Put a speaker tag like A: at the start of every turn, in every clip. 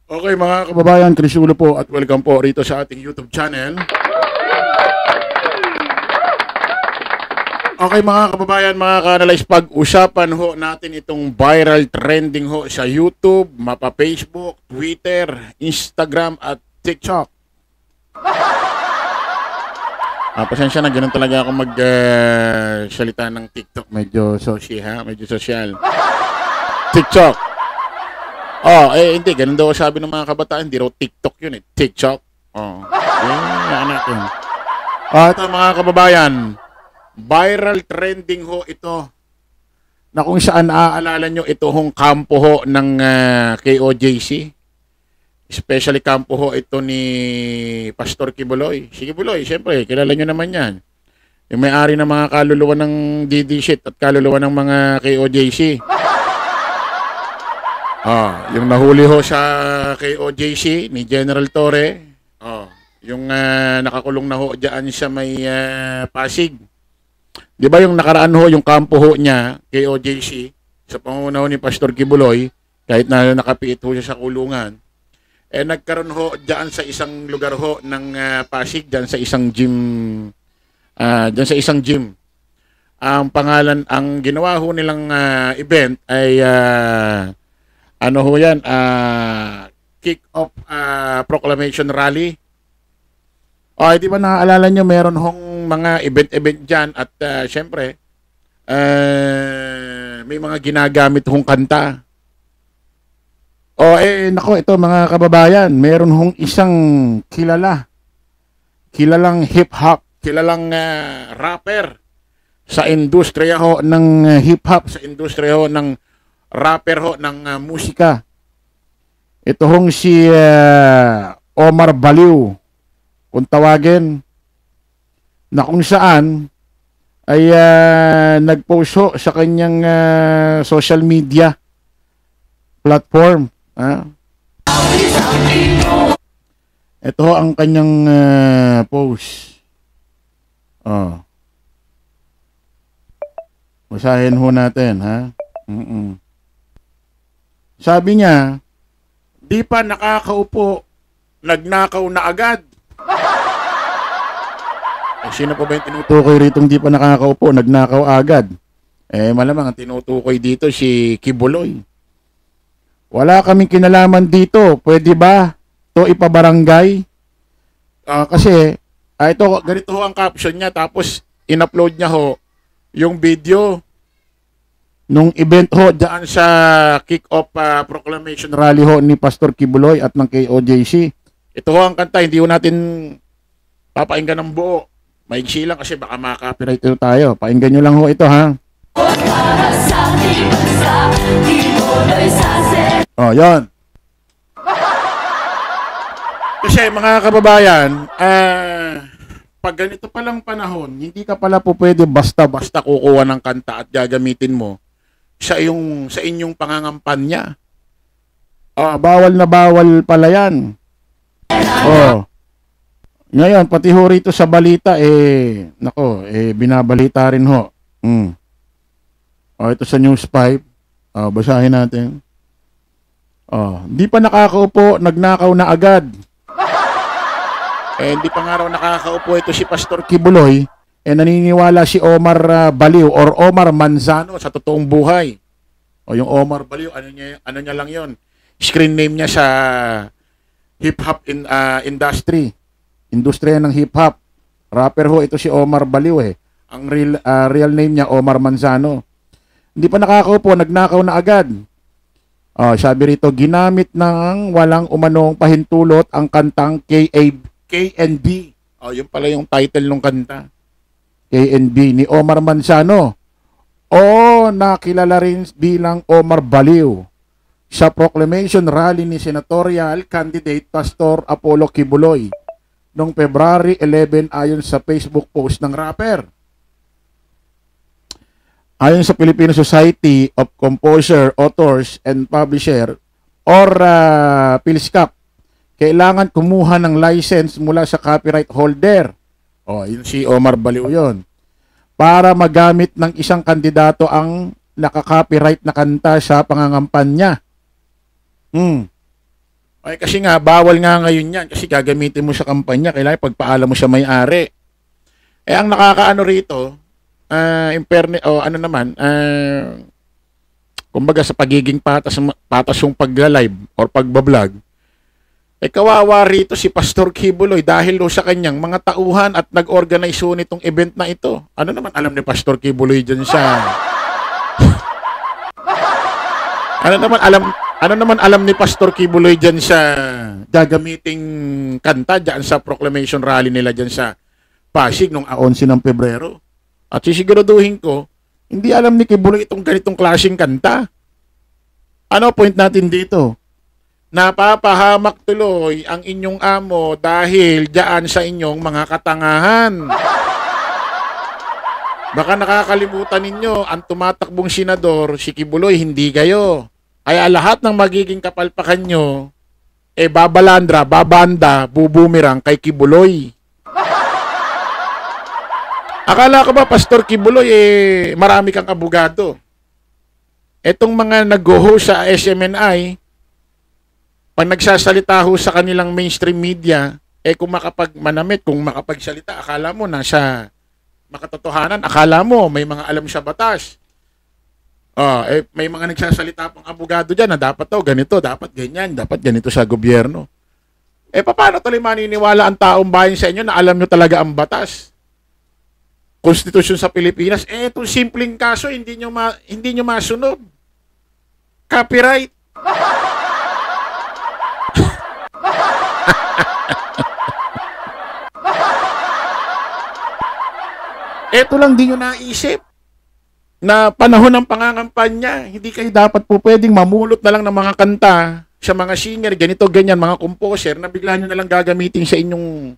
A: Okay mga kababayan, Crisulo po at welcome po rito sa ating YouTube channel. Okay mga kababayan, mga ka-analyze, pag-usapan ho natin itong viral trending ho sa YouTube, mapa Facebook, Twitter, Instagram at TikTok. Pasensya na, ganun talaga ako mag-salita ng TikTok. Medyo social. TikTok. Hindi. Ganun daw sabi ng mga kabataan. Hindi raw TikTok yun eh. TikTok. Yan natin. Ito mga kababayan. Viral trending ho ito. Na kung saan naaalala nyo, ito hong kampo ho ng KOJC. Especially kampo ho ito ni Pastor Kibuloy. Si Kibuloy, siyempre, kilala nyo naman yan. Yung may-ari ng mga kaluluwa ng DD shit at kaluluwa ng mga KOJC. Yung nahuli ho sa KOJC ni General Torre, yung nakakulong na ho dyan sa may Pasig. Di ba yung nakaraan ho, yung kampo ho niya, KOJC, sa pangunguna ho ni Pastor Kibuloy, kahit na nakapiit ho siya sa kulungan, nagkaroon ho dyan sa isang lugar ho ng Pasig, dyan sa isang gym, Ang pangalan, ang ginawa ho nilang event ay ano ho yan, kick-off proclamation rally. Di ba naaalala nyo, meron hong mga event dyan at syempre, may mga ginagamit hong kanta. Nako, ito mga kababayan, meron hong isang kilalang hip-hop, kilalang rapper sa industriya ho ng hip-hop, sa industriya ho ng rapper ho ng musika. Ito hong si Omar Baliw, kung tawagin, na kung saan ay nag-post ho sa kanyang social media platform. Ito ho ang kanyang post. Basahin ho natin, ha? Sabi niya, di pa nakakaupo, nagnakaw na agad. Sino pa ba yung tinutukoy rito di pa nakakaupo, nagnakaw agad? Malamang ang tinutukoy dito si Kibuloy. Wala kaming kinalaman dito, pwede ba to ipabarangay? Kasi, ganito ho ang caption niya, tapos in-upload niya ho yung video nung event ho dyan sa kick-off proclamation rally ho ni Pastor Kibuloy at ng KOJC. Ito ho ang kanta, hindi ho natin papainggan ng buo. Maigsi lang kasi baka maka-copyright ito tayo. Painggan nyo lang ho ito, ha? Yan. Kasi mga kababayan, pag ganito palang panahon, hindi ka pala po pwede basta-basta kukuha ng kanta at gagamitin mo sa inyong pangangampanya. Bawal na bawal pala yan. Ngayon, pati ho rito sa balita, binabalita rin ho. Ito sa News 5. Basahin natin. Di pa nakakaupo, nagnakaw na agad. Hindi pa nga raw nakakaupo ito si Pastor Kibuloy. Naniniwala si Omar Baliw or Omar Manzano sa totoong buhay. Yung Omar Baliw, ano niya lang yon, screen name niya sa hip-hop industry. Industriya ng hip-hop. Rapper ho ito si Omar Baliw eh. Ang real name niya, Omar Manzano. Hindi pa nakakaupo, nagnakaw na agad. Sabi rito, ginamit ng walang umanong pahintulot ang kantang KNB. Yun pala yung title ng kanta. KNB ni Omar Manzano. Nakilala rin bilang Omar Baliw sa proclamation rally ni senatorial candidate Pastor Apollo Kibuloy noong February 11 ayon sa Facebook post ng rapper. Ayon sa Filipino Society of Composer, Authors, and Publisher or PhilSCAP, kailangan kumuha ng license mula sa copyright holder. Yun si Omar Baliw yun. Para magamit ng isang kandidato ang nakaka-copyright na kanta sa pangangampanya. Ay, kasi nga, bawal nga ngayon yan. Kasi gagamitin mo sa kampanya, kailangan pagpaalam mo sa may-ari. Eh, ang nakakaano rito, ano naman, kumbaga sa pagiging patas yung pagla-live or pagbablog, eh kawawa rito si Pastor Kibuloy dahil sa kanyang mga tauhan at nag-organize nitong event na ito. Ano naman alam ni Pastor Kibuloy dyan sa... ano naman alam ni Pastor Kibuloy dyan sa gagamiting kanta dyan sa proclamation rally nila dyan sa Pasig nung 11 ng Pebrero. At sisiguraduhin ko, hindi alam ni Kibuloy itong ganitong klaseng kanta. Ano point natin dito? Napapahamak tuloy ang inyong amo dahil diyan sa inyong mga katangahan. Baka nakakalimutan ninyo, ang tumatakbong senador, si Kibuloy, hindi kayo. Kaya lahat ng magiging kapalpakan nyo, babanda, bubumirang kay Kibuloy. Akala ko ba, Pastor Kibuloy, marami kang abogado? Etong mga nag-host sa SMNI, pag nagsasalita ho sa kanilang mainstream media, kung makapagmanamit, kung makapagsalita, akala mo nasa makatotohanan, akala mo may mga alam sa batas. May mga nagsasalita pang abogado dyan na dapat ganito, dapat ganyan, dapat ganito sa gobyerno. Paano tuloy maniniwala ang taong bayan sa inyo na alam nyo talaga ang batas? Konstitusyon sa Pilipinas, itong simpleng kaso, hindi nyo masunod. Copyright. Ito lang di nyo naisip na panahon ng pangangampanya, hindi kayo dapat po pwedeng mamulot na lang ng mga kanta sa mga singer, ganito, ganyan, mga composer na bigla nyo na lang gagamitin sa inyong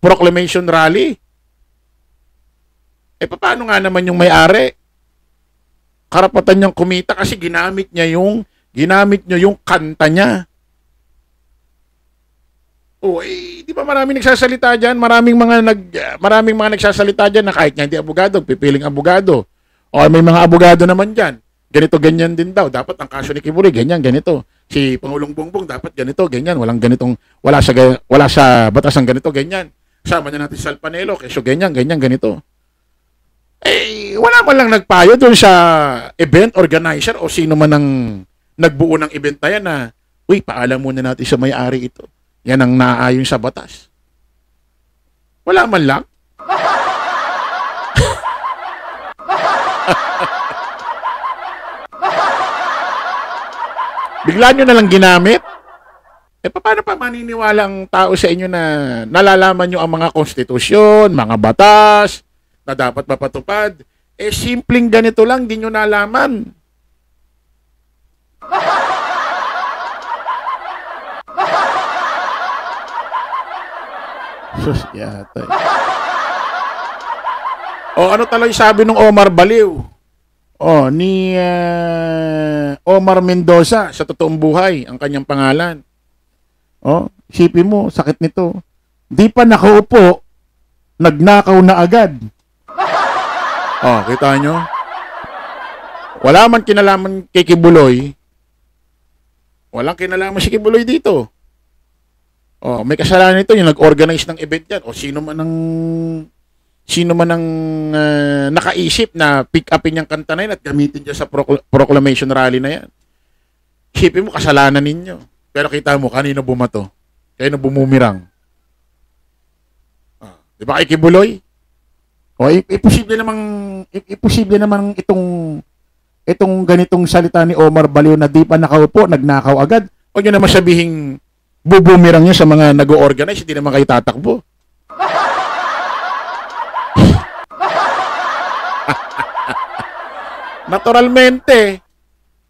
A: proclamation rally. Paano nga naman yung may-ari? Karapatan niyang kumita kasi ginamit nyo yung kanta niya. Di ba maraming nagsasalita diyan, maraming mga nagsasalita diyan na kahit nga hindi abogado, pipiling abogado. O may mga abogado naman diyan. Ganito ganyan din daw, dapat ang kaso ni Kibuloy ganyan ganito. Si Pangulong Bongbong dapat ganito ganyan, wala sa batas ang ganito ganyan. Sama niya natin sa Alpanelo, keso ganyan ganito. Wala man lang nagpayo doon sa event organizer o sino man ang nagbuo ng event na yan na, paalam muna natin sa may-ari ito. Yan ang naaayon sa batas. Wala man lang. Bigla nyo na lang ginamit. Paano pa maniniwala ang tao sa inyo na nalalaman nyo ang mga konstitusyon, mga batas, na dapat mapatupad? Simpleng ganito lang, di nyo nalaman. Sus, yata. Ano talaga sabi ng Omar Baliw? Ni Omar Mendoza, sa totoong buhay, ang kanyang pangalan. Isipin mo, sakit nito. Di pa nakaupo, nagnakaw na agad. Kita nyo? Wala man kinalaman kay Kibuloy. Walang kinalaman si Kibuloy dito. May kasalanan ito yung nag-organize ng event yan. Sino man ang nakaisip na pick upin yung kanta na yun at gamitin dyan sa proclamation rally na yan. Isipin mo, kasalanan ninyo. Pero kita mo, kanino bumato? Kanino bumumirang? Di ba kay Kibuloy? Imposible namang itong ganitong salita ni Omar Baliw na di pa nakaupo, nagnakaw agad. Huwag nyo naman sabihing bubumirang nyo sa mga nag-o-organize, hindi naman kayo tatakbo. Naturalmente,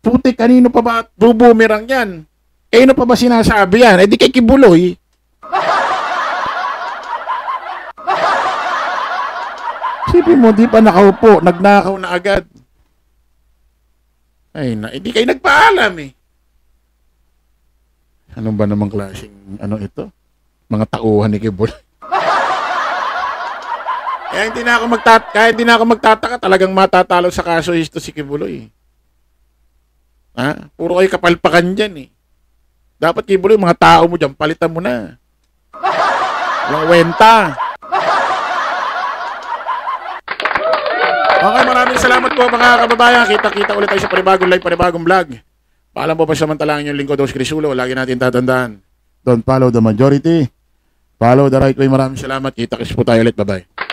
A: puti kanino pa ba bubumirang yan? Ano pa ba sinasabi yan? Di kay Kibuloy. Sipin mo, di pa nakaupo, nagnakaw na agad. Hindi kayo nagpaalam Ano ba namang klaseng ito? Mga tauhan ni Kibuloy. Kaya hindi na ako magtataka, talagang matatalo sa kaso ito si Kibuloy. Puro kayo kapalpakan dyan Dapat Kibuloy, yung mga tao mo dyan, palitan mo na. Walang wenta. Okay, maraming salamat po mga kababayan. Kita-kita ulit tayo sa panibagong live, panibagong vlog. Paalam po pa samantalang yung lingkod, Dos Crisulo. Lagi natin tatandaan. Don't follow the majority. Follow the right way. Maraming salamat. Kita-kits po tayo ulit. Bye-bye.